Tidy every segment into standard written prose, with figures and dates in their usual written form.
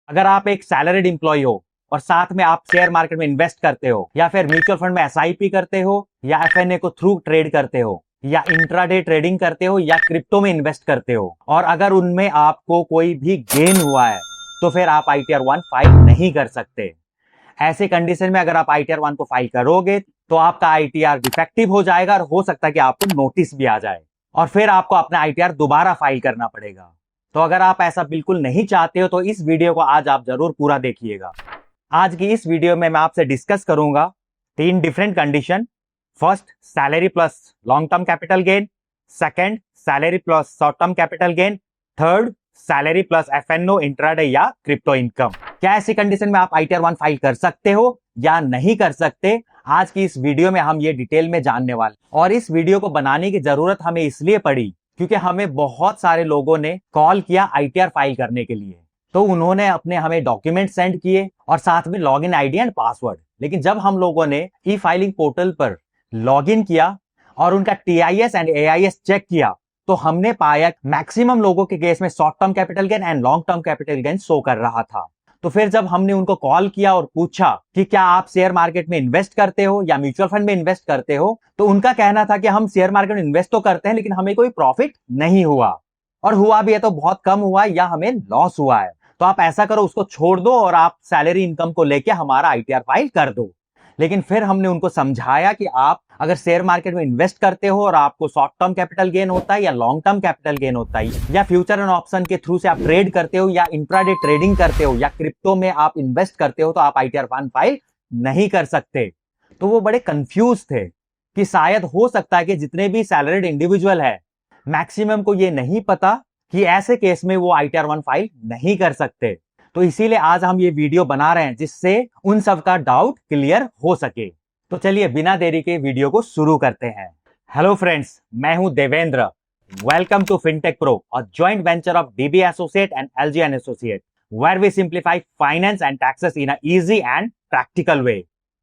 अगर आप एक सैलरीड एम्प्लॉय हो और साथ में आप शेयर मार्केट में इन्वेस्ट करते हो या फिर म्यूचुअल फंड में एसआईपी करते हो या एफएनए को थ्रू ट्रेड करते हो या इंट्राडे ट्रेडिंग करते हो या क्रिप्टो में इन्वेस्ट करते हो और अगर उनमें आपको कोई भी गेन हुआ है तो फिर आप आईटीआर 1 फाइल नहीं कर सकते। ऐसे कंडीशन में अगर आप आईटीआर 1 को फाइल करोगे तो आपका आईटीआर डिफेक्टिव हो जाएगा और हो सकता है कि आपको नोटिस भी आ जाए और फिर आपको अपना आईटीआर दोबारा फाइल करना पड़ेगा। तो अगर आप ऐसा बिल्कुल नहीं चाहते हो तो इस वीडियो को आज आप जरूर पूरा देखिएगा। आज की इस वीडियो में मैं आपसे डिस्कस करूंगा 3 different condition. First, salary plus long term capital gain. Second, salary plus short term capital gain. Third, salary plus FNO, intraday या क्रिप्टो इनकम। क्या ऐसी कंडीशन में आप आईटीआर 1 फाइल कर सकते हो या नहीं कर सकते, आज की इस वीडियो में हम ये डिटेल में जानने वाले। और इस वीडियो को बनाने की जरूरत हमें इसलिए पड़ी क्योंकि हमें बहुत सारे लोगों ने कॉल किया आईटीआर फाइल करने के लिए। तो उन्होंने अपने हमें डॉक्यूमेंट सेंड किए और साथ में लॉगिन आईडी एंड पासवर्ड। लेकिन जब हम लोगों ने ई फाइलिंग पोर्टल पर लॉगिन किया और उनका टीआईएस एंड एआईएस चेक किया तो हमने पाया मैक्सिमम लोगों के केस में short term capital gain and long term capital gain show कर रहा था। तो फिर जब हमने उनको कॉल किया और पूछा कि क्या आप शेयर मार्केट में इन्वेस्ट करते हो या म्यूचुअल फंड में इन्वेस्ट करते हो, तो उनका कहना था कि हम शेयर मार्केट में इन्वेस्ट तो करते हैं लेकिन हमें कोई प्रॉफिट नहीं हुआ, और हुआ भी है तो बहुत कम हुआ या हमें लॉस हुआ है। तो आप ऐसा करो, उसको छोड़ दो और आप सैलरी इनकम को लेके हमारा आईटीआर फाइल कर दो। लेकिन फिर हमने उनको समझाया कि आप अगर शेयर मार्केट में इन्वेस्ट करते हो और आपको शॉर्ट टर्म कैपिटल गेन होता है या लॉन्ग टर्म कैपिटल गेन होता है या फ्यूचर एंड ऑप्शन के थ्रू से आप ट्रेड करते हो या इंट्राडे ट्रेडिंग करते हो या क्रिप्टो में आप इन्वेस्ट करते हो तो आप आईटीआर 1 फाइल नहीं कर सकते। तो वो बड़े कंफ्यूज थे कि शायद हो सकता है कि जितने भी सैलरीड इंडिविजुअल है मैक्सिमम को ये नहीं पता कि ऐसे केस में वो आईटीआर 1 फाइल नहीं कर सकते। तो इसीलिए आज हम ये वीडियो बना रहे हैं जिससे उन सब का डाउट क्लियर हो सके। तो चलिए बिना देरी के वीडियो को शुरू करते हैं। हेलो फ्रेंड्स, मैं हूं Devendra. Welcome to Fintech Pro, a joint venture of DB associate and LGN associate, where we simplify finance and taxes in a easy and practical way.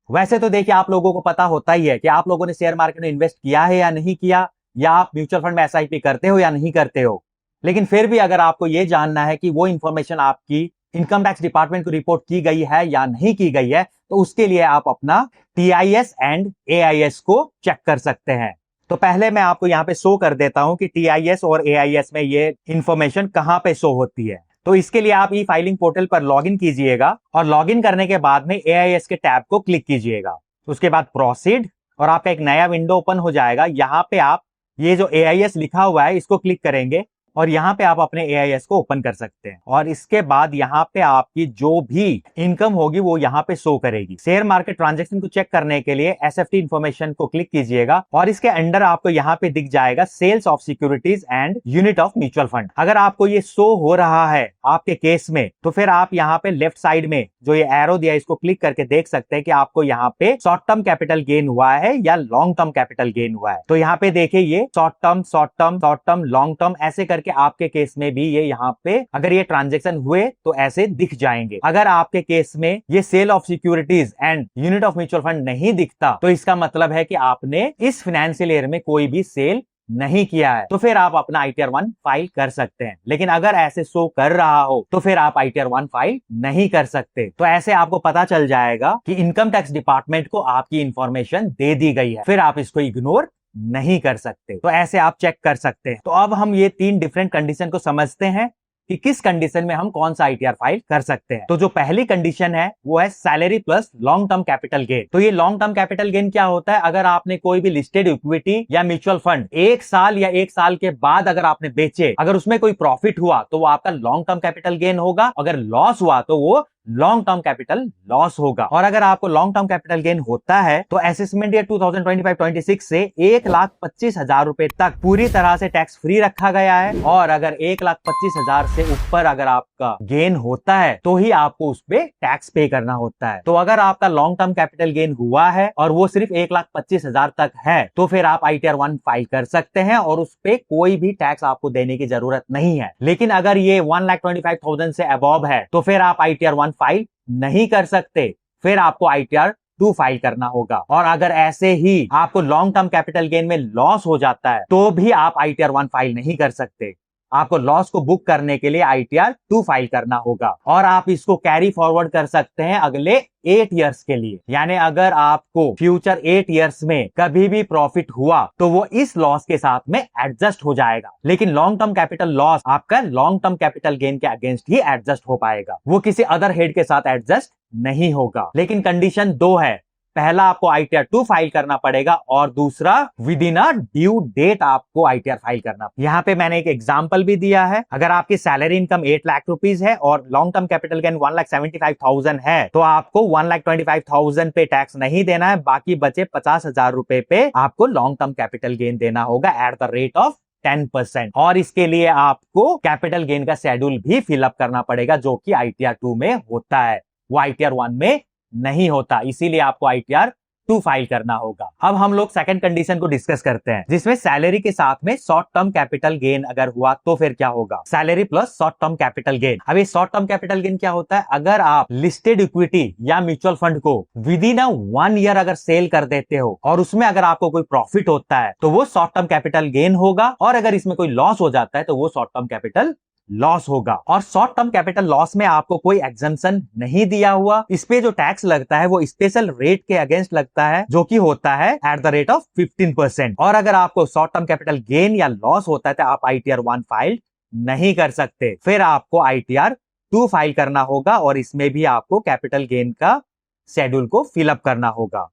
वैसे तो देखिए, आप लोगों को पता होता ही है कि आप लोगों ने शेयर मार्केट में इन्वेस्ट किया है या नहीं किया, या आप म्यूचुअल फंड में एसआईपी करते हो या नहीं करते हो। लेकिन फिर भी अगर आपको यह जानना है कि वो इंफॉर्मेशन आपकी इनकम टैक्स डिपार्टमेंट को रिपोर्ट की गई है या नहीं की गई है, तो उसके लिए आप अपना टीआईएस एंड एआईएस को चेक कर सकते हैं। तो पहले मैं आपको यहाँ पे शो कर देता हूं कि टीआईएस और एआईएस में ये इंफॉर्मेशन कहां पे शो होती है। तो इसके लिए आप ई फाइलिंग पोर्टल पर लॉगिन कीजिएगा और लॉगिन करने के बाद में एआईएस के टैब को क्लिक कीजिएगा। उसके बाद प्रोसीड और आपका एक नया विंडो ओपन हो जाएगा। यहाँ पे आप ये जो एआईएस लिखा हुआ है इसको क्लिक करेंगे और यहाँ पे आप अपने एआईएस को ओपन कर सकते हैं। और इसके बाद यहाँ पे आपकी जो भी इनकम होगी वो यहाँ पे शो करेगी। शेयर मार्केट ट्रांजैक्शन को चेक करने के लिए एसएफटी इंफॉर्मेशन को क्लिक कीजिएगा और इसके अंडर आपको यहाँ पे दिख जाएगा sales of securities and unit of mutual fund. अगर आपको ये शो हो रहा है आपके केस में तो फिर आप यहाँ पे लेफ्ट साइड में जो ये एरो दिया है इसको क्लिक करके देख सकते हैं कि आपको यहाँ पे शॉर्ट टर्म कैपिटल गेन हुआ है या लॉन्ग टर्म कैपिटल गेन हुआ है। तो यहाँ पे देखिए, ये short term, short term, short term, long term, ऐसे करके आपके केस में भी ये यहाँ पे अगर ये ट्रांजैक्शन हुए तो ऐसे दिख जाएंगे। अगर आपके केस में ये sale of securities and unit of mutual fund नहीं दिखता तो इसका मतलब है कि आपने इस फाइनेंशियल ईयर में कोई भी सेल नहीं किया है, तो फिर आप अपना आईटीआर 1 फाइल कर सकते हैं। लेकिन अगर ऐसे शो कर रहा हो तो फिर आप आईटीआर 1 फाइल नहीं कर सकते। तो ऐसे आपको पता चल जाएगा कि इनकम टैक्स डिपार्टमेंट को आपकी इंफॉर्मेशन दे दी गई है, फिर आप इसको इग्नोर नहीं कर सकते। तो ऐसे आप चेक कर सकते हैं। तो अब हम ये 3 डिफरेंट कंडीशन को समझते हैं कि किस कंडीशन में हम कौन सा आईटीआर फाइल कर सकते हैं। तो जो पहली कंडीशन है वो है salary plus long term capital gain. तो ये लॉन्ग टर्म कैपिटल गेन क्या होता है? अगर आपने कोई भी लिस्टेड इक्विटी या म्यूचुअल फंड 1 साल या 1 साल के बाद अगर आपने बेचे, अगर उसमें कोई प्रॉफिट हुआ तो वो आपका लॉन्ग टर्म कैपिटल गेन होगा, अगर लॉस हुआ तो वो लॉन्ग टर्म कैपिटल लॉस होगा। और अगर आपको लॉन्ग टर्म कैपिटल गेन होता है तो असेसमेंट ईयर 2025-26 से 1,25,000 रुपए तक पूरी तरह से टैक्स फ्री रखा गया है। और अगर 1,25,000 से ऊपर अगर आपका गेन होता है तो ही आपको उस पे टैक्स पे करना होता है। तो अगर आपका लॉन्ग टर्म कैपिटल गेन हुआ है और वो सिर्फ 1,25,000 तक है तो फिर आप आईटीआर 1 फाइल कर सकते हैं और उस पे कोई भी टैक्स आपको देने की जरूरत नहीं है। लेकिन अगर ये 1,25,000 से अबव है तो फिर आप आईटीआर 1 फाइल नहीं कर सकते, फिर आपको आईटीआर 2 फाइल करना होगा। और अगर ऐसे ही आपको लॉन्ग टर्म कैपिटल गेन में लॉस हो जाता है तो भी आप आईटीआर 1 फाइल नहीं कर सकते। आपको लॉस को बुक करने के लिए ITR 2 फाइल करना होगा और आप इसको कैरी फॉरवर्ड कर सकते हैं अगले 8 इयर्स के लिए। यानी अगर आपको फ्यूचर 8 इयर्स में कभी भी प्रॉफिट हुआ तो वो इस लॉस के साथ में एडजस्ट हो जाएगा, लेकिन लॉन्ग टर्म कैपिटल लॉस आपका लॉन्ग टर्म कैपिटल गेन के अगेंस्ट ही एडजस्ट हो पाएगा, वो किसी अदर हेड के साथ एडजस्ट नहीं होगा। लेकिन कंडीशन 2 है, पहला आपको ITR 2 फाइल करना पड़ेगा और दूसरा within a due date आपको ITR फाइल करना। यहाँ पे मैंने एक एग्जांपल भी दिया है, अगर आपकी सैलरी इनकम 8 लाख रुपीज है और लॉन्ग टर्म कैपिटल गेन 1,75,000 है तो आपको 1,25,000 पे टैक्स नहीं देना है, बाकी बचे 50,000 रुपए पे आपको लॉन्ग टर्म कैपिटल गेन देना होगा एट द रेट ऑफ 10%। और इसके लिए आपको कैपिटल गेन का शेड्यूल भी फिलअप करना पड़ेगा जो कि ITR 2 में होता है, वो ITR 1 में नहीं होता, इसीलिए आपको ITR 2 फाइल करना होगा। अब हम लोग सेकंड कंडीशन को डिस्कस करते हैं, जिसमें सैलरी के साथ में शॉर्ट टर्म कैपिटल गेन अगर हुआ तो फिर क्या होगा। Salary plus short term capital gain. अब ये शॉर्ट टर्म कैपिटल गेन क्या होता है, अगर आप लिस्टेड इक्विटी या म्यूचुअल फंड को विद इन 1 ईयर अगर सेल कर देते हो और उसमें अगर आपको कोई प्रॉफिट होता है तो वो शॉर्ट टर्म कैपिटल गेन होगा, और अगर इसमें कोई लॉस हो जाता है तो वो शॉर्ट टर्म कैपिटल लॉस होगा। और शॉर्ट टर्म कैपिटल लॉस में आपको कोई एग्जम्पशन नहीं दिया हुआ, इस पे जो टैक्स लगता है वो स्पेशल रेट के अगेंस्ट लगता है जो कि होता है एट द रेट ऑफ 15%। और अगर आपको शॉर्ट टर्म कैपिटल गेन या लॉस होता है तो आप ITR 1 फाइल नहीं कर सकते, फिर आपको ITR 2 फाइल करना होगा और इसमें भी आपको कैपिटल गेन का शेड्यूल को फिलअप करना होगा।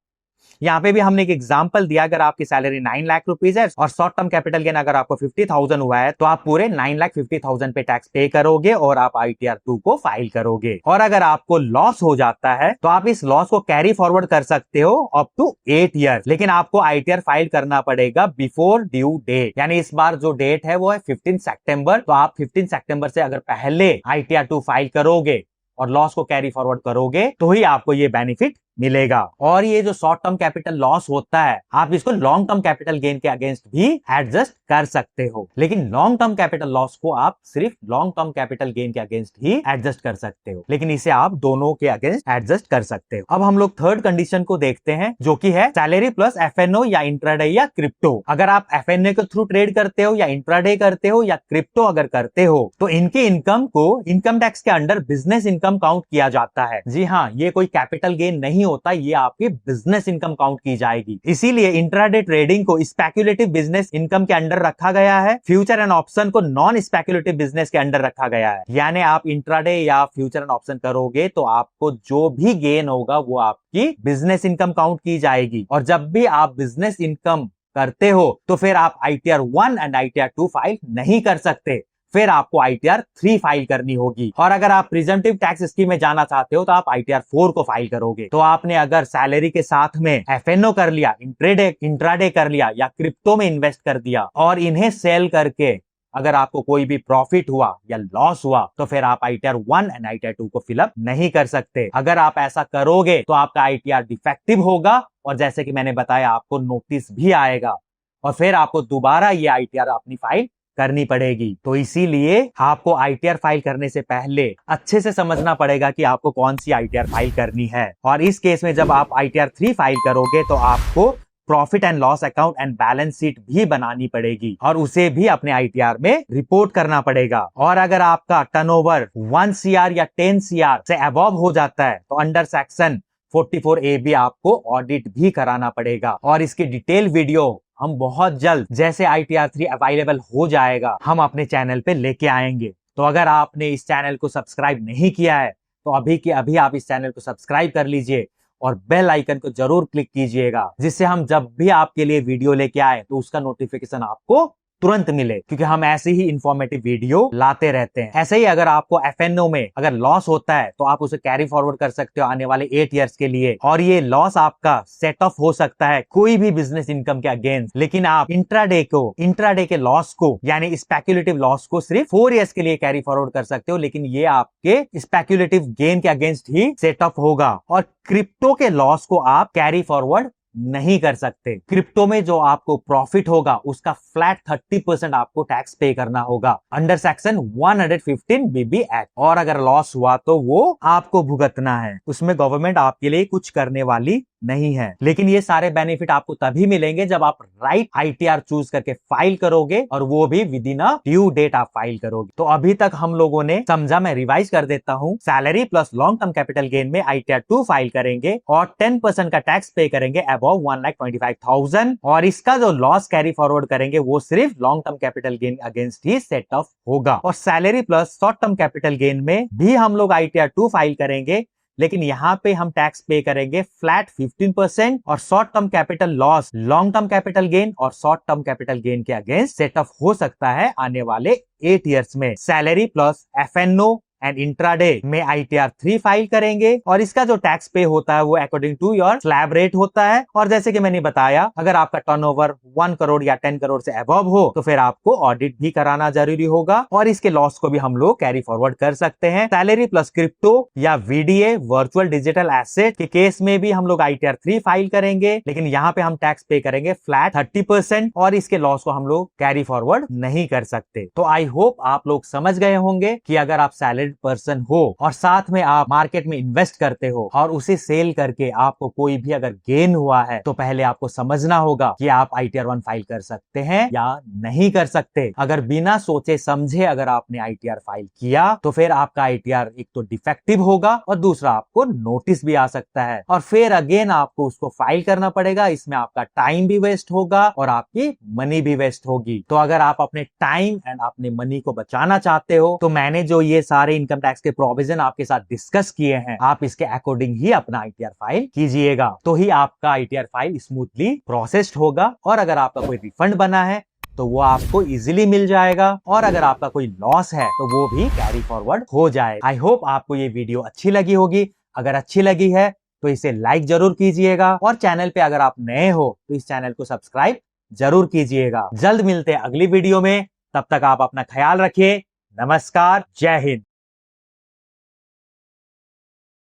यहाँ पे भी हमने एक एग्जांपल दिया, अगर आपकी सैलरी 9 लाख रुपीज है और शॉर्ट टर्म कैपिटल गेन अगर आपको 50,000 हुआ है तो आप पूरे 9,50,000 पे टैक्स पे करोगे और आप ITR 2 को फाइल करोगे। और अगर आपको लॉस हो जाता है तो आप इस लॉस को कैरी फॉरवर्ड कर सकते हो अप टू 8 ईयर, लेकिन आपको ITR फाइल करना पड़ेगा बिफोर ड्यू डेट। यानी इस बार जो डेट है वो है 15 सितंबर, तो आप 15 सितंबर से अगर पहले ITR 2 फाइल करोगे और लॉस को कैरी फॉरवर्ड करोगे तो ही आपको ये बेनिफिट मिलेगा। और ये जो शॉर्ट टर्म कैपिटल लॉस होता है आप इसको लॉन्ग टर्म कैपिटल गेन के अगेंस्ट भी एडजस्ट कर सकते हो, लेकिन लॉन्ग टर्म कैपिटल लॉस को आप सिर्फ लॉन्ग टर्म कैपिटल गेन के अगेंस्ट ही एडजस्ट कर सकते हो, लेकिन इसे आप दोनों के अगेंस्ट एडजस्ट कर सकते हो। अब हम लोग थर्ड कंडीशन को देखते हैं जो कि है सैलरी प्लस FNO या इंट्राडे या क्रिप्टो। अगर आप FNO के थ्रू ट्रेड करते हो या इंट्राडे करते हो या क्रिप्टो अगर करते हो तो इनके इनकम को इनकम टैक्स के अंडर बिजनेस इनकम काउंट किया जाता है। जी हाँ, ये कोई कैपिटल गेन नहीं होता, ये आपकी बिजनेस इनकम काउंट की जाएगी। इसीलिए इंट्राडे ट्रेडिंग को स्पेक्युलेटिव बिजनेस इनकम के अंडर रखा गया है, फ्यूचर एंड ऑप्शन को नॉन स्पेक्युलेटिव बिजनेस के अंडर रखा गया है। यानी आप इंट्राडे या फ्यूचर एंड ऑप्शन करोगे तो आपको जो भी गेन होगा वो आपकी बिजनेस इनकम काउंट की जाएगी। और जब भी आप बिजनेस इनकम करते हो तो फिर आप ITR 1 एंड ITR 2 फाइल नहीं कर सकते, फिर आपको ITR 3 फाइल करनी होगी। और अगर आप प्रिजम्पटिव टैक्स स्कीम में जाना चाहते हो तो आप ITR 4 को फाइल करोगे। तो आपने अगर सैलरी के साथ में FNO कर लिया, इंट्राडे कर लिया या क्रिप्टो में इन्वेस्ट कर दिया और इन्हें सेल करके अगर आपको कोई भी प्रॉफिट हुआ या लॉस हुआ तो फिर आप ITR 1 एंड ITR 2 को फिलअप नहीं कर सकते। अगर आप ऐसा करोगे तो आपका ITR डिफेक्टिव होगा और जैसे कि मैंने बताया आपको नोटिस भी आएगा और फिर आपको दोबारा ये ITR अपनी फाइल करनी पड़ेगी। तो इसीलिए आपको ITR फाइल करने से पहले अच्छे से समझना पड़ेगा कि आपको कौन सी ITR फाइल करनी है। और इस केस में जब आप ITR 3 फाइल करोगे तो आपको profit and loss account and balance sheet भी बनानी पड़ेगी और उसे भी अपने ITR में रिपोर्ट करना पड़ेगा। और अगर आपका टर्नओवर 1 CR या 10 CR से अबव हो जाता है तो अंडर सेक्शन 44A भी आपको ऑडिट भी कराना पड़ेगा। और इसकी डिटेल वीडियो हम बहुत जल्द जैसे ITR 3 अवेलेबल हो जाएगा हम अपने चैनल पे लेके आएंगे। तो अगर आपने इस चैनल को सब्सक्राइब नहीं किया है तो अभी के अभी आप इस चैनल को सब्सक्राइब कर लीजिए और बेल आइकन को जरूर क्लिक कीजिएगा, जिससे हम जब भी आपके लिए वीडियो लेके आए तो उसका नोटिफिकेशन आपको तुरंत मिले, क्योंकि हम ऐसे ही इंफॉर्मेटिव वीडियो लाते रहते हैं। ऐसे ही अगर आपको FNO में अगर लॉस होता है तो आप उसे कैरी फॉरवर्ड कर सकते हो आने वाले 8 इयर्स के लिए, और ये लॉस आपका सेट ऑफ हो सकता है कोई भी बिजनेस इनकम के अगेंस्ट, लेकिन आप इंट्राडे के लॉस को यानी स्पेक्युलेटिव लॉस को सिर्फ 4 इयर्स के लिए कैरी फॉरवर्ड कर सकते हो, लेकिन ये आपके स्पेक्युलेटिव गेन के अगेंस्ट ही सेट ऑफ होगा। और क्रिप्टो के लॉस को आप कैरी फॉरवर्ड नहीं कर सकते। क्रिप्टो में जो आपको प्रॉफिट होगा उसका फ्लैट 30% आपको टैक्स पे करना होगा अंडर सेक्शन 115 BB एक्ट, और अगर लॉस हुआ तो वो आपको भुगतना है, उसमें गवर्नमेंट आपके लिए कुछ करने वाली नहीं है। लेकिन ये सारे बेनिफिट आपको तभी मिलेंगे जब आप राइट ITR चूज करके फाइल करोगे, और वो भी within a due date आप फाइल करोगे। तो अभी तक हम लोगों ने समझा, मैं रिवाइज कर देता हूं। Salary plus long term capital gain में ITR 2 फाइल करेंगे और 10% का टैक्स पे करेंगे अबव 1,25,000, और इसका जो लॉस कैरी फॉरवर्ड करेंगे वो सिर्फ long term capital gain against he set of होगा। और salary plus short term capital gain में भी हम लोग ITR 2 फाइल करेंगे, लेकिन यहां पे हम टैक्स पे करेंगे फ्लैट 15%, और short term capital loss long term capital gain और शॉर्ट टर्म कैपिटल गेन के अगेंस्ट सेट ऑफ हो सकता है आने वाले 8 इयर्स में। Salary plus FNO and intraday में ITR 3 फाइल करेंगे, और इसका जो टैक्स पे होता है वो according to your slab rate होता है। और जैसे कि मैंने बताया, अगर आपका टर्नओवर 1 करोड़ या 10 करोड़ से अबव हो तो फिर आपको ऑडिट भी कराना जरूरी होगा, और इसके लॉस को भी हम लोग कैरी फॉरवर्ड कर सकते हैं। सैलरी प्लस क्रिप्टो या VDA वर्चुअल डिजिटल एसेट के केस में भी हम लोग ITR 3 फाइल करेंगे, लेकिन यहाँ पे हम टैक्स पे करेंगे फ्लैट 30%, और इसके लॉस को हम लोग कैरी फॉरवर्ड नहीं कर सकते। तो आई होप आप लोग समझ गए होंगे कि अगर आप सैलरी पर्सन हो और साथ में आप मार्केट में इन्वेस्ट करते हो और उसे सेल करके आपको कोई भी अगर गेन हुआ है, तो पहले आपको समझना होगा कि आप ITR 1 फाइल कर सकते हैं या नहीं कर सकते। अगर बिना सोचे समझे अगर आपने ITR फाइल किया तो फिर आपका ITR एक तो डिफेक्टिव होगा, और दूसरा आपको नोटिस भी आ सकता है, और फिर अगेन आपको उसको फाइल करना पड़ेगा। इसमें आपका टाइम भी वेस्ट होगा और आपकी मनी भी वेस्ट होगी। तो अगर आप अपने टाइम एंड अपने मनी को बचाना चाहते हो, तो मैंने जो ये सारे इनकम टैक्स के प्रोविजन आपके साथ डिस्कस किए हैं, आप इसके अकॉर्डिंग ही अपना ITR फाइल कीजिएगा, तो ही आपका ITR फाइल स्मूथली प्रोसेस्ड होगा। और अगर आपका कोई रिफंड बना है तो वो आपको इजीली मिल जाएगा, और अगर आपका कोई लॉस है तो वो भी कैरी फॉरवर्ड हो जाए। आई होप आपको ये वीडियो अच्छी लगी होगी। अगर अच्छी लगी है तो इसे लाइक जरूर कीजिएगा, और चैनल पे अगर आप नए हो तो इस चैनल को सब्सक्राइब जरूर कीजिएगा। जल्द मिलते हैं अगली वीडियो में, तब तक आप अपना ख्याल रखिए। नमस्कार, जय हिंद।